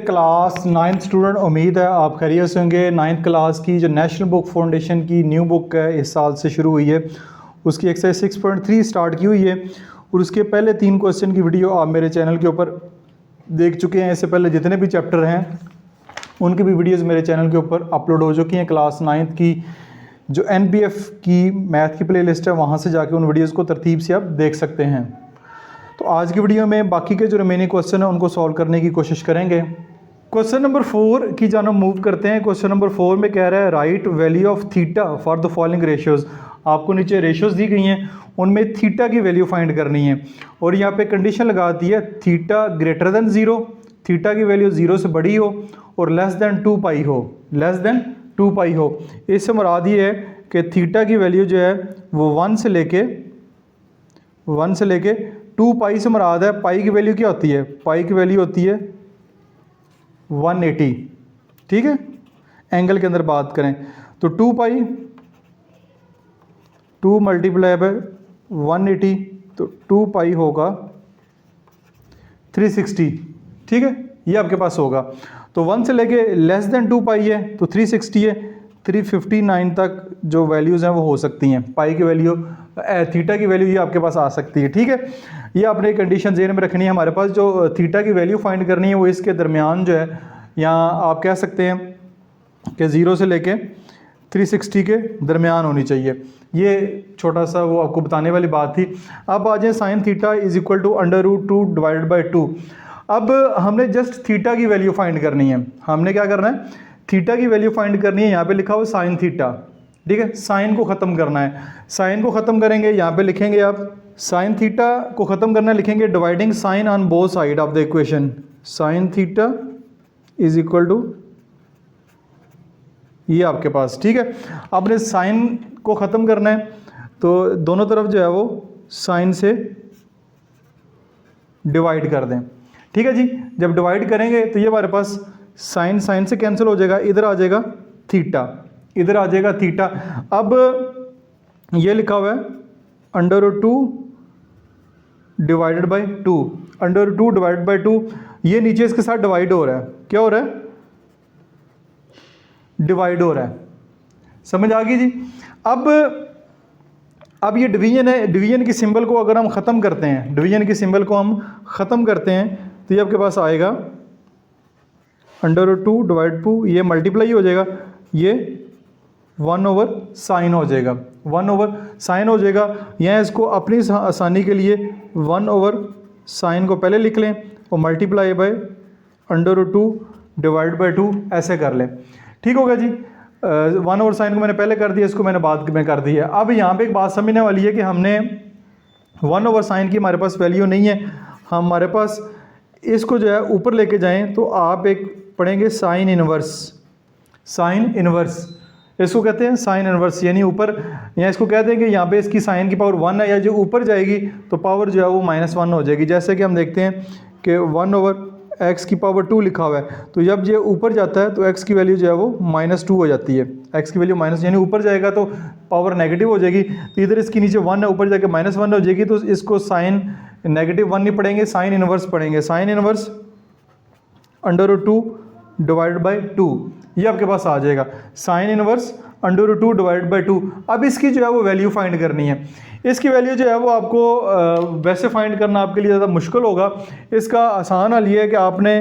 Class 9th student, उम्मीद है आप खैरियत से होंगे। 9th क्लास की जो नेशनल बुक फाउंडेशन की न्यू बुक है इस साल से शुरू हुई है, उसकी एक्सरसाइज 6.3 स्टार्ट की हुई है और उसके पहले 3 क्वेश्चन की वीडियो आप मेरे चैनल के ऊपर देख चुके हैं। इससे पहले जितने भी चैप्टर हैं उनकी भी वीडियोज़ मेरे चैनल के ऊपर अपलोड हो चुकी हैं। क्लास 9th की जो NBF की मैथ की प्ले लिस्ट है वहाँ से जाके उन वीडियोज़ को तरतीब से आप देख सकते हैं। तो आज की वीडियो में बाकी के जो रिमेनिंग क्वेश्चन है उनको सॉल्व करने की कोशिश करेंगे। क्वेश्चन नंबर 4 की जानब मूव करते हैं। क्वेश्चन नंबर 4 में कह रहा है right value of theta for the following ratios. आपको नीचे रेशियोज़ दी गई हैं, उनमें थीटा की वैल्यू फाइंड करनी है और यहाँ पे कंडीशन लगा दी है थीटा ग्रेटर देन 0, थीटा की वैल्यू 0 से बड़ी हो और लेस देन 2 पाई हो, लेस देन 2 पाई हो। इससे मुराद ये है कि थीटा की वैल्यू जो है वो 1 से लेके 2 पाई से मुराद है। पाई की वैल्यू क्या होती है? पाई की वैल्यू होती है 180। ठीक है, एंगल के अंदर बात करें तो 2 पाई 2 मल्टीप्लाई बाय 180 तो 2 पाई होगा 360। ठीक है, ये आपके पास होगा। तो 1 से लेके लेस देन 2 पाई है तो 360 है, 359 तक जो वैल्यूज़ हैं वो हो सकती हैं। पाई की वैल्यू, थीटा की वैल्यू ये आपके पास आ सकती है। ठीक है, ये आपने कंडीशन ज़हन में रखनी है। हमारे पास जो थीटा की वैल्यू फाइंड करनी है वो इसके दरमियान जो है, यहाँ आप कह सकते हैं कि 0 से लेके 360 के दरमियान होनी चाहिए। ये छोटा सा वो आपको बताने वाली बात थी। अब आ जाए sine theta is equal to √2 divided by 2। अब हमने जस्ट थीटा की वैल्यू फाइंड करनी है। हमने क्या करना है? थीटा की वैल्यू फाइंड करनी है। यहाँ पे लिखा हुआ साइन थीटा। ठीक है, साइन को ख़त्म करना है। साइन को ख़त्म करेंगे, यहाँ पे लिखेंगे आप साइन थीटा को ख़त्म करना है, लिखेंगे dividing sine on both side of the equation. Sine theta is equal to ये आपके पास। ठीक है, आपने साइन को ख़त्म करना है तो दोनों तरफ जो है वो साइन से डिवाइड कर दें। ठीक है जी, जब डिवाइड करेंगे तो ये हमारे पास साइन साइन से कैंसिल हो जाएगा, इधर आ जाएगा थीटा, इधर आ जाएगा थीटा। अब ये लिखा हुआ है √2 डिवाइडेड बाई 2, √2 डिवाइडेड बाई 2। ये नीचे इसके साथ डिवाइड हो रहा है। क्या हो रहा है? डिवाइड हो रहा है। समझ आ गई जी? अब ये डिवीजन है। डिवीजन की सिंबल को अगर हम ख़त्म करते हैं, डिवीजन की सिंबल को हम ख़त्म करते हैं तो ये आपके पास आएगा √2 डिवाइड 2, ये मल्टीप्लाई हो जाएगा, ये 1/sin हो जाएगा, 1/sin हो जाएगा। यहाँ इसको अपनी आसानी के लिए 1/sin को पहले लिख लें और मल्टीप्लाई बाय √2 डिवाइड बाई 2 ऐसे कर लें। ठीक होगा जी। 1/sin को मैंने पहले कर दिया, इसको मैंने बाद में कर दिया। अब यहाँ पे एक बात समझने वाली है कि हमने 1/sin की हमारे पास वैल्यू नहीं है। हमारे पास इसको जो है ऊपर लेके जाएं तो आप एक पढ़ेंगे साइन इनवर्स। साइन इनवर्स इसको कहते हैं, साइन इनवर्स, यानी ऊपर, या इसको कहते हैं कि यहाँ पे इसकी साइन की पावर 1 है, या जो ऊपर जाएगी तो पावर जो है वो -1 हो जाएगी। जैसे कि हम देखते हैं कि 1/x की पावर 2 लिखा हुआ है, तो जब ये ऊपर जाता है तो x की वैल्यू जो है वो -2 हो जाती है। x की वैल्यू माइनस, यानी ऊपर जाएगा तो पावर नेगेटिव हो जाएगी। तो इधर इसकी नीचे 1 है, ऊपर जाके -1 हो जाएगी, तो इसको साइन -1 नहीं पढ़ेंगे, साइन इनवर्स पढ़ेंगे। साइन इनवर्स √2 डिवाइडेड बाई 2, ये आपके पास आ जाएगा साइन इनवर्स √2 डिवाइडेड बाई 2। अब इसकी जो है वो वैल्यू फाइंड करनी है। इसकी वैल्यू जो है वो आपको वैसे फाइंड करना आपके लिए ज़्यादा मुश्किल होगा। इसका आसान हल ये है कि आपने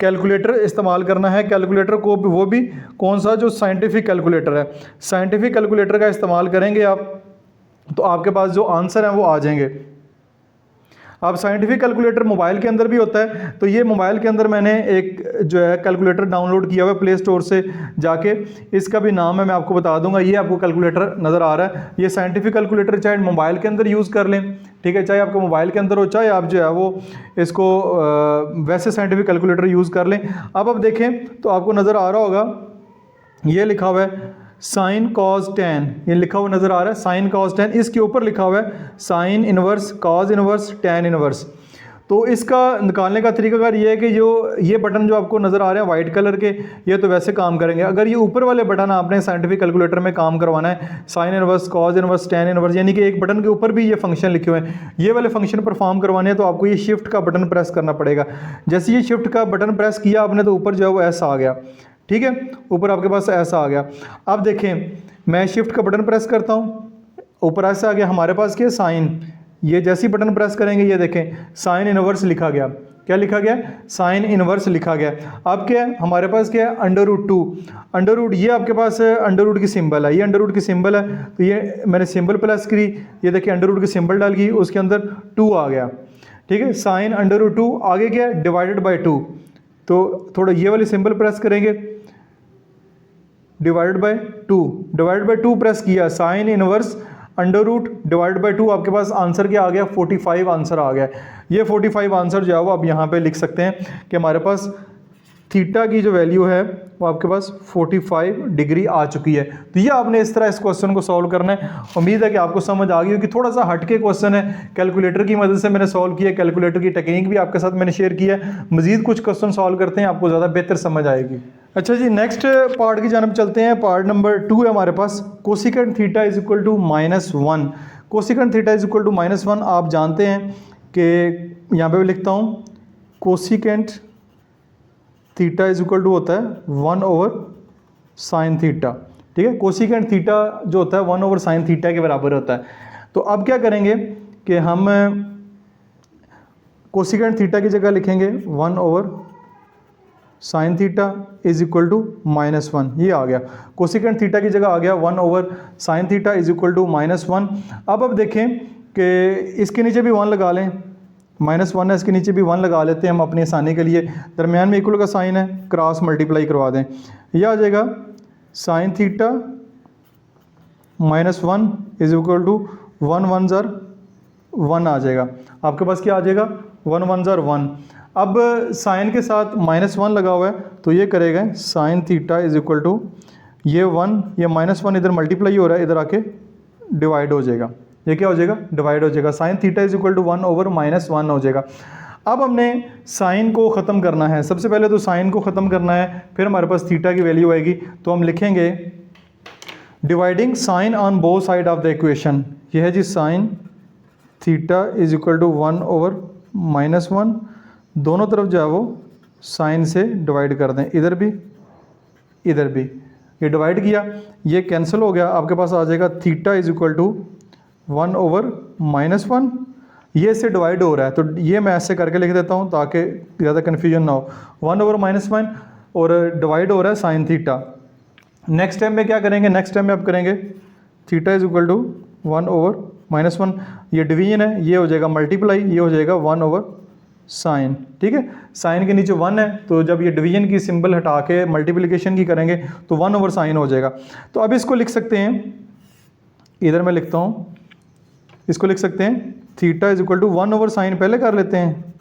कैलकुलेटर इस्तेमाल करना है। कैलकुलेटर को वो भी कौन सा? जो साइंटिफिक कैलकुलेटर है। साइंटिफिक कैलकुलेटर का इस्तेमाल करेंगे आप तो आपके पास जो आंसर हैं वो आ जाएंगे। अब साइंटिफिक कैलकुलेटर मोबाइल के अंदर भी होता है, तो ये मोबाइल के अंदर मैंने एक जो है कैलकुलेटर डाउनलोड किया हुआ है प्ले स्टोर से जाके। इसका भी नाम है, मैं आपको बता दूंगा। ये आपको कैलकुलेटर नज़र आ रहा है, ये साइंटिफिक कैलकुलेटर चाहे मोबाइल के अंदर यूज़ कर लें, ठीक है, चाहे आपको मोबाइल के अंदर हो, चाहे आप जो है वो इसको वैसे साइंटिफिक कैलकुलेटर यूज़ कर लें। अब आप देखें तो आपको नज़र आ रहा होगा, ये लिखा हुआ है साइन कॉज tan, ये लिखा हुआ नज़र आ रहा है साइन कॉज tan। इसके ऊपर लिखा हुआ है sine inverse, cause inverse, tan inverse. तो इसका निकालने का तरीकाकार ये है कि जो ये बटन जो आपको नज़र आ रहे हैं वाइट कलर के, ये तो वैसे काम करेंगे। अगर ये ऊपर वाले बटन आपने साइंटिफिक कैलकुलेटर में काम करवाना है, sine inverse, cause inverse, tan inverse, यानी कि एक बटन के ऊपर भी ये फंक्शन लिखे हुए हैं, ये वाले फंक्शन परफॉर्म करवाने हैं, तो आपको ये शिफ्ट का बटन प्रेस करना पड़ेगा। जैसे ये शिफ्ट का बटन प्रेस किया आपने तो ऊपर जो है वो ऐसा आ गया, ठीक है, ऊपर आपके पास ऐसा आ गया। अब देखें मैं शिफ्ट का बटन प्रेस करता हूँ, ऊपर ऐसा आ गया, हमारे पास क्या साइन, ये जैसी बटन प्रेस करेंगे ये देखें साइन इनवर्स लिखा गया। क्या लिखा गया? साइन इनवर्स लिखा गया। अब क्या है हमारे पास, क्या है, अंडर रूट 2, अंडर रूट, ये आपके पास अंडर रूट की सिंबल है, ये अंडर रूट की सिंबल है, तो ये मैंने सिंबल प्लस करी, ये देखिए अंडर रूट की सिंबल डाल गई, उसके अंदर 2 आ गया, ठीक है, साइन अंडर रूट 2, आगे क्या है, डिवाइडेड बाई 2, तो थोड़ा ये वाली सिंबल प्रेस करेंगे, divided by 2, divided by 2 press किया, sine inverse under root divide by 2, आपके पास आंसर क्या आ गया, 45 आंसर आ गया। ये 45 आंसर जो है वो आप यहाँ पे लिख सकते हैं कि हमारे पास थीटा की जो वैल्यू है वो आपके पास 45 डिग्री आ चुकी है। तो ये आपने इस तरह इस क्वेश्चन को सॉल्व करना है। उम्मीद है कि आपको समझ आ गई होगी। थोड़ा सा हटके क्वेश्चन है, कैलकुलेटर की मदद से मैंने सॉल्व किया, कैलकुलेटर की टेक्निक भी आपके साथ मैंने शेयर किया है। मजीद कुछ क्वेश्चन सॉल्व करते हैं, आपको ज़्यादा बेहतर समझ आएगी। अच्छा जी, नेक्स्ट पार्ट की जानब चलते हैं। पार्ट नंबर 2 है हमारे पास, cosecant theta is equal to -1। Cosecant theta is equal to -1 आप जानते हैं कि यहाँ पे भी लिखता हूँ, cosecant theta is equal to होता है 1 ओवर साइन थीटा, ठीक है। कोसिकेंट थीटा जो होता है 1 ओवर साइन थीटा के बराबर होता है। तो अब क्या करेंगे कि हम कोसिकेंट थीटा की जगह लिखेंगे 1 over sine theta is equal to -1, ये आ गया। कोसिकेंट थीटा की जगह आ गया 1 over sine theta is equal to -1। अब देखें कि इसके नीचे भी 1 लगा लें, -1 है, इसके नीचे भी 1 लगा लेते हैं हम अपनी आसानी के लिए। दरमियान में इक्वल का साइन है, क्रॉस मल्टीप्लाई करवा दें, यह आ जाएगा sine theta -1 is equal to 1 1 ज़र 1 आ जाएगा। आपके पास क्या आ जाएगा, 1 1 ज़र 1। अब साइन के साथ -1 लगा हुआ है तो ये करेगा sine theta is equal to ये 1, ये -1 इधर मल्टीप्लाई हो रहा है, इधर आके डिवाइड हो जाएगा। ये क्या हो जाएगा, डिवाइड हो जाएगा। Sine theta is equal to 1 over -1 हो जाएगा। अब हमने साइन को ख़त्म करना है, सबसे पहले तो साइन को ख़त्म करना है, फिर हमारे पास थीटा की वैल्यू आएगी। तो हम लिखेंगे dividing sine on both side of the equation, ये है जी sine theta is equal to 1 over -1, दोनों तरफ जो है वो साइन से डिवाइड कर दें, इधर भी इधर भी, ये डिवाइड किया, ये कैंसिल हो गया, आपके पास आ जाएगा theta is equal to 1 over -1, ये इससे डिवाइड हो रहा है तो ये मैं ऐसे करके लिख देता हूँ ताकि ज़्यादा कन्फ्यूजन ना हो। 1 ओवर -1 और डिवाइड हो रहा है साइन थीटा। नेक्स्ट टाइम में क्या करेंगे, नेक्स्ट टाइम में आप करेंगे theta is equal to 1 over -1, ये डिवीजन है, ये हो जाएगा मल्टीप्लाई, ये हो जाएगा 1 ओवर साइन, ठीक है। साइन के नीचे 1 है तो जब ये डिवीजन की सिंबल हटा के मल्टीप्लिकेशन की करेंगे तो 1 ओवर साइन हो जाएगा। तो अब इसको लिख सकते हैं, इधर मैं लिखता हूँ, इसको लिख सकते हैं theta is equal to 1 over sine पहले कर लेते हैं,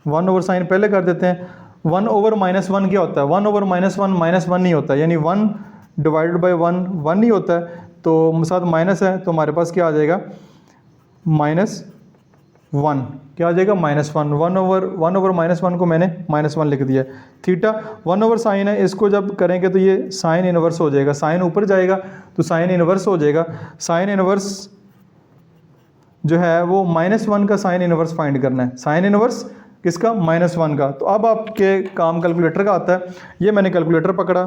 1 ओवर साइन पहले कर देते हैं। 1 ओवर -1 क्या होता है, 1 ओवर -1 नहीं होता, यानी 1 डिवाइडेड बाई 1 नहीं होता है, तो साथ माइनस है तो हमारे पास क्या आ जाएगा -1, क्या आ जाएगा -1। 1 ओवर -1 को मैंने -1 लिख दिया। थीटा 1 ओवर साइन है, इसको जब करेंगे तो ये साइन इनवर्स हो जाएगा, साइन ऊपर जाएगा तो साइन इनवर्स हो जाएगा। साइन इनवर्स जो है वो -1 का साइन इनवर्स फाइंड करना है, साइन इनवर्स किसका, -1 का। तो अब आपके काम कैलकुलेटर का आता है, ये मैंने कैलकुलेटर पकड़ा,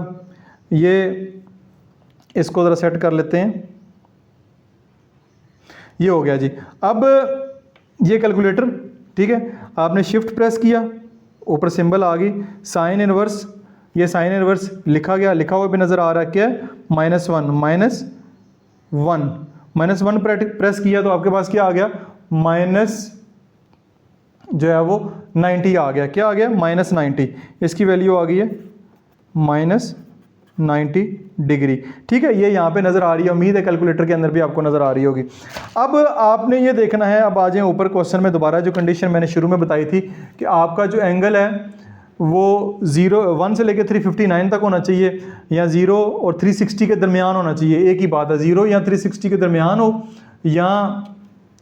ये इसको ज़रा सेट कर लेते हैं, ये हो गया जी। अब ये कैलकुलेटर, ठीक है, आपने शिफ्ट प्रेस किया, ऊपर सिंबल आ गई साइन इनवर्स, ये साइन इनवर्स लिखा गया, लिखा हुआ भी नज़र आ रहा है, क्या है, -1 प्रेस किया तो आपके पास क्या आ गया, माइनस जो है वो 90 आ गया। क्या आ गया, -90, इसकी वैल्यू आ गई है -90 डिग्री, ठीक है। ये यहाँ पे नज़र आ रही है, उम्मीद है कैलकुलेटर के अंदर भी आपको नज़र आ रही होगी। अब आपने ये देखना है, अब आ जाए ऊपर क्वेश्चन में दोबारा, जो कंडीशन मैंने शुरू में बताई थी कि आपका जो एंगल है वो 1 से लेकर 359 तक होना चाहिए, या 0 और 360 के दरमियान होना चाहिए। एक ही बात है, 0 या 360 के दरमियान हो, या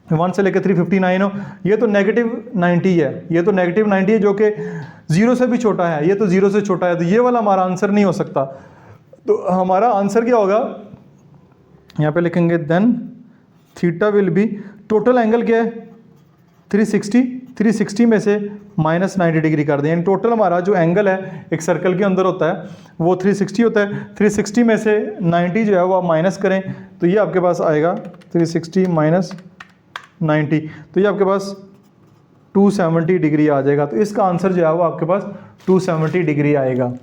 1 से लेकर 359 हो, ये तो -90 है, ये तो -90 है जो कि 0 से भी छोटा है, ये तो 0 से छोटा है, तो ये वाला हमारा आंसर नहीं हो सकता। तो हमारा आंसर क्या होगा, यहाँ पे लिखेंगे then theta will be, total angle क्या है 360, 360 में से -90 डिग्री कर दें, यानी टोटल हमारा जो एंगल है एक सर्कल के अंदर होता है वो 360 होता है। 360 में से 90 जो है वो आप माइनस करें तो ये आपके पास आएगा 360 माइनस 90, तो ये आपके पास 270 डिग्री आ जाएगा। तो इसका आंसर जो है वो आपके पास 270 डिग्री आएगा।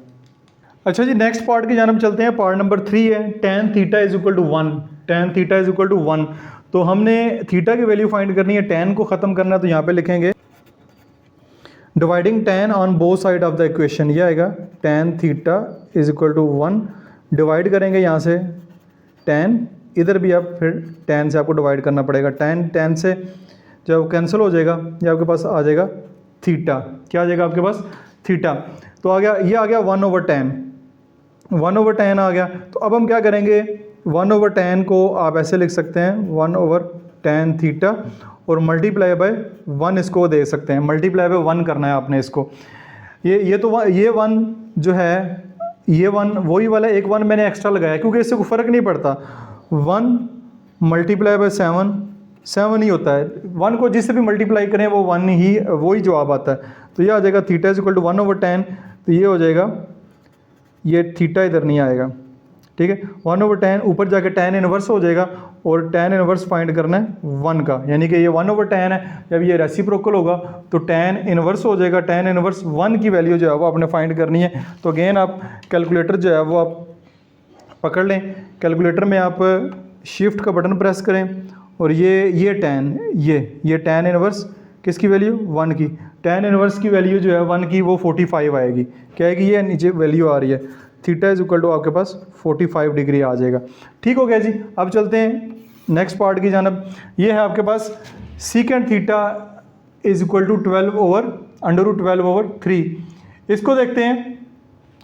अच्छा जी, नेक्स्ट पार्ट की जानब चलते हैं। पार्ट नंबर 3 है tan theta is equal to 1, tan theta is equal to 1। तो हमने थीटा की वैल्यू फाइंड करनी है, tan को ख़त्म करना है, तो यहाँ पे लिखेंगे dividing tan on both side of the equation, ये आएगा tan theta is equal to 1, divide करेंगे यहाँ से tan, इधर भी आप फिर tan से आपको डिवाइड करना पड़ेगा, tan से जब कैंसिल हो जाएगा ये आपके पास आ जाएगा थीटा, क्या आ जाएगा आपके पास थीटा। तो आ गया, ये आ गया 1/tan, 1/tan आ गया। तो अब हम क्या करेंगे, 1/tan को आप ऐसे लिख सकते हैं 1/tan थीटा और मल्टीप्लाई बाय 1 इसको दे सकते हैं, मल्टीप्लाई बाय 1 करना है आपने इसको। ये 1 जो है ये 1 वही वाला, एक 1 मैंने एक्स्ट्रा लगाया क्योंकि इससे कोई फ़र्क नहीं पड़ता। 1 मल्टीप्लाई बाय 7 ही होता है, 1 को जिससे भी मल्टीप्लाई करें वो 1 ही, वही जवाब आता है। तो ये आ जाएगा theta is equal to 1/tan, तो ये हो जाएगा, ये थीटा इधर नहीं आएगा, ठीक है। 1/tan ऊपर जाके tan इनवर्स हो जाएगा और tan इनवर्स फाइंड करना है 1 का, यानी कि ये 1/tan है, जब ये रेसिप्रोकल होगा तो tan इनवर्स हो जाएगा, tan इनवर्स 1 की वैल्यू जो है वो आपने फाइंड करनी है। तो अगेन आप कैलकुलेटर जो है वो आप पकड़ लें, कैलकुलेटर में आप शिफ्ट का बटन प्रेस करें और ये tan, ये tan इनवर्स किसकी वैल्यू 1 की, tan इनवर्स की वैल्यू जो है 1 की वो 45 आएगी, क्या आएगी, ये नीचे वैल्यू आ रही है, थीटा इज इक्वल टू आपके पास 45 डिग्री आ जाएगा। ठीक हो गया जी। अब चलते हैं नेक्स्ट पार्ट की जानब। ये है आपके पास secant theta is equal to 12/√12/3। इसको देखते हैं।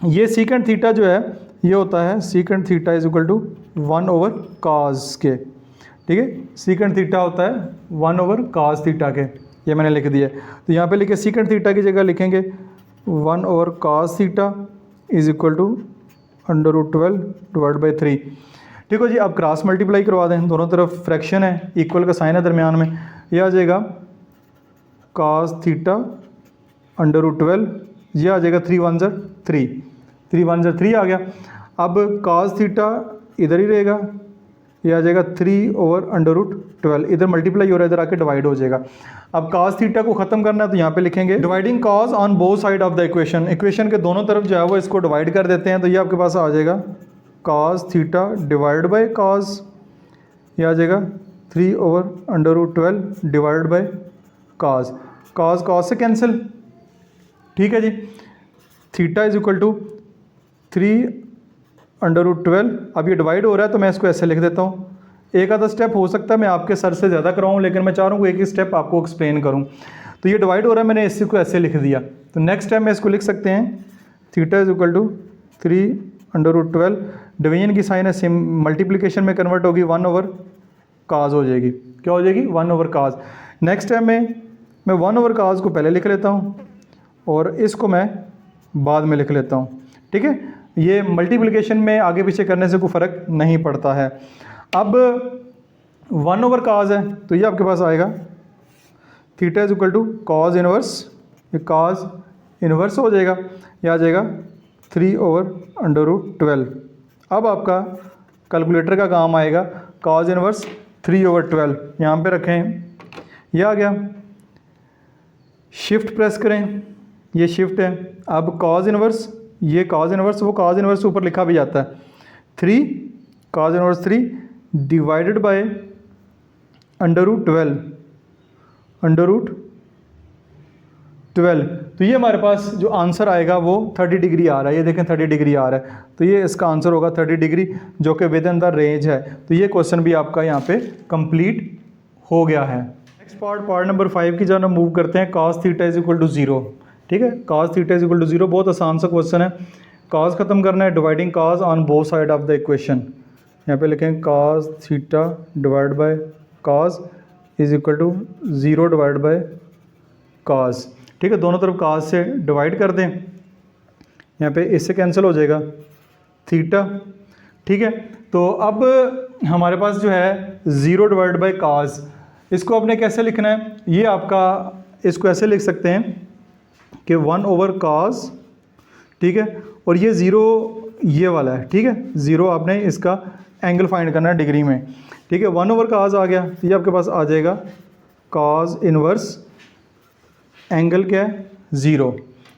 ये सीकेंट थीटा जो है ये होता है secant theta is equal to 1/cos के, ठीक है, सीकेंट थीटा होता है 1/cos थीटा के, ये मैंने लिख दिया। तो यहाँ पे लिखे सीकेंट थीटा की जगह लिखेंगे 1/cos theta is equal to √12/3। ठीक हो जी। अब क्रॉस मल्टीप्लाई करवा दें, दोनों तरफ फ्रैक्शन है, इक्वल का साइन है दरमियान में, यह आ जाएगा cos थीटा √12, यह आ जाएगा 3 1 3, 3 1 3 आ गया। अब cos थीटा इधर ही रहेगा, यह आ जाएगा 3/√12, इधर मल्टीप्लाई हो रहा है, इधर आके डिवाइड हो जाएगा। अब cos थीटा को ख़त्म करना है तो यहाँ पे लिखेंगे dividing cos on both side of the equation, equation के दोनों तरफ जो है वो इसको डिवाइड कर देते हैं। तो ये आपके पास आ जाएगा cos theta divide by cos, ये आ जाएगा 3/√12 डिवाइड बाय cos, cos से कैंसिल, ठीक है जी। Theta is equal to 3/√12। अब ये डिवाइड हो रहा है तो मैं इसको ऐसे लिख देता हूँ। एक आधा स्टेप हो सकता है मैं आपके सर से ज़्यादा कराऊँ, लेकिन मैं चाह रहा हूँ एक ही स्टेप आपको एक्सप्लेन करूँ। तो ये डिवाइड हो रहा है, मैंने इसी को ऐसे लिख दिया। तो नेक्स्ट स्टेप में इसको लिख सकते हैं theta is equal to 3/√12, division की साइन है सेम, मल्टीप्लिकेशन में कन्वर्ट होगी 1/cos हो जाएगी, क्या हो जाएगी 1/cos। नेक्स्ट स्टेप में मैं 1/cos को पहले लिख लेता हूँ और इसको मैं बाद में लिख लेता हूँ, ठीक है। ये मल्टीप्लिकेशन में आगे पीछे करने से कोई फ़र्क नहीं पड़ता है। अब 1/cos है तो ये आपके पास आएगा theta is equal to cos inverse, ये cos इनवर्स हो जाएगा, ये आ जाएगा 3/√12। अब आपका कैलकुलेटर का काम आएगा, cos इनवर्स 3/12 यहाँ पे रखें, ये आ गया, शिफ्ट प्रेस करें, ये शिफ्ट है। अब cos इनवर्स, ये cos इनवर्स, वो cos इनवर्स ऊपर लिखा भी जाता है 3, cos इनवर्स 3 डिवाइडेड बाय √12, √12। तो ये हमारे पास जो आंसर आएगा वो 30 डिग्री आ रहा है, ये देखें 30 डिग्री आ रहा है, तो ये इसका आंसर होगा 30 डिग्री, जो कि विद इन द रेंज है। तो ये क्वेश्चन भी आपका यहाँ पे कंप्लीट हो गया है। नेक्स्ट पार्ट नंबर 5 की जब हम मूव करते हैं, cos theta is equal to 0, ठीक है, cos theta is equal to 0, बहुत आसान सा क्वेश्चन है। cos ख़त्म करना है, dividing cos on both side of the equation, यहाँ पे लिखें cos theta divide by cos, is equal to 0 divide by cos. ठीक है, दोनों तरफ काज से डिवाइड कर दें, यहाँ पे इससे कैंसिल हो जाएगा थीटा। ठीक है, तो अब हमारे पास जो है 0 डिवाइड बाय काज, इसको आपने कैसे लिखना है, ये आपका इसको ऐसे लिख सकते हैं कि 1 ओवर काज। ठीक है, और ये 0 ये वाला है। ठीक है, 0 आपने इसका एंगल फाइंड करना है डिग्री में। ठीक है, 1 ओवर काज आ गया, ये आपके पास आ जाएगा काज इनवर्स एंगल क्या है 0।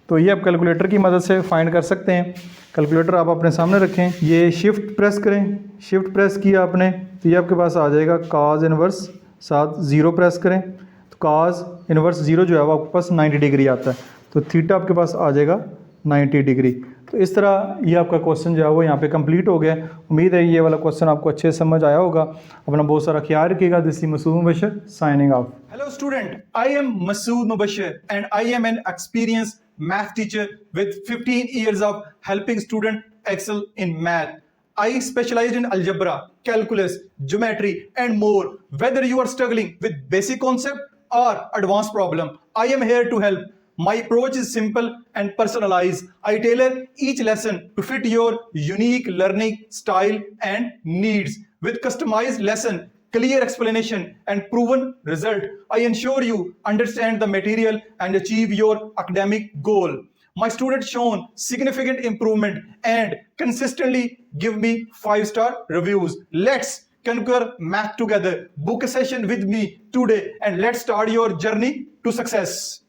तो ये आप कैलकुलेटर की मदद से फाइंड कर सकते हैं। कैलकुलेटर आप अपने सामने रखें, ये शिफ्ट प्रेस करें, शिफ्ट प्रेस किया आपने तो ये आपके पास आ जाएगा काज इनवर्स, साथ 0 प्रेस करें तो काज इनवर्स 0 जो है वो आपके पास 90 डिग्री आता है, तो थीटा आपके पास आ जाएगा 90 डिग्री। तो इस तरह ये आपका क्वेश्चन जो है वो यहाँ पे कंप्लीट हो गया। उम्मीद है ये वाला क्वेश्चन आपको अच्छे से समझ आया होगा। अपना बहुत सारा ख्याल रखिएगा। This is Masood Mubashar signing off. Hello student, I am Masood Mubashir and I am an experienced math teacher with 15 years of helping student excel in math. I specialized in algebra, calculus, geometry and more. Whether you are struggling with basic concept or advanced problem, I am here to help. My approach is simple and personalized. I tailor each lesson to fit your unique learning style and needs. With customized lesson, clear explanation and proven result, I ensure you understand the material and achieve your academic goal. My students shown significant improvement and consistently give me 5-star reviews. Let's conquer math together. Book a session with me today and let's start your journey to success.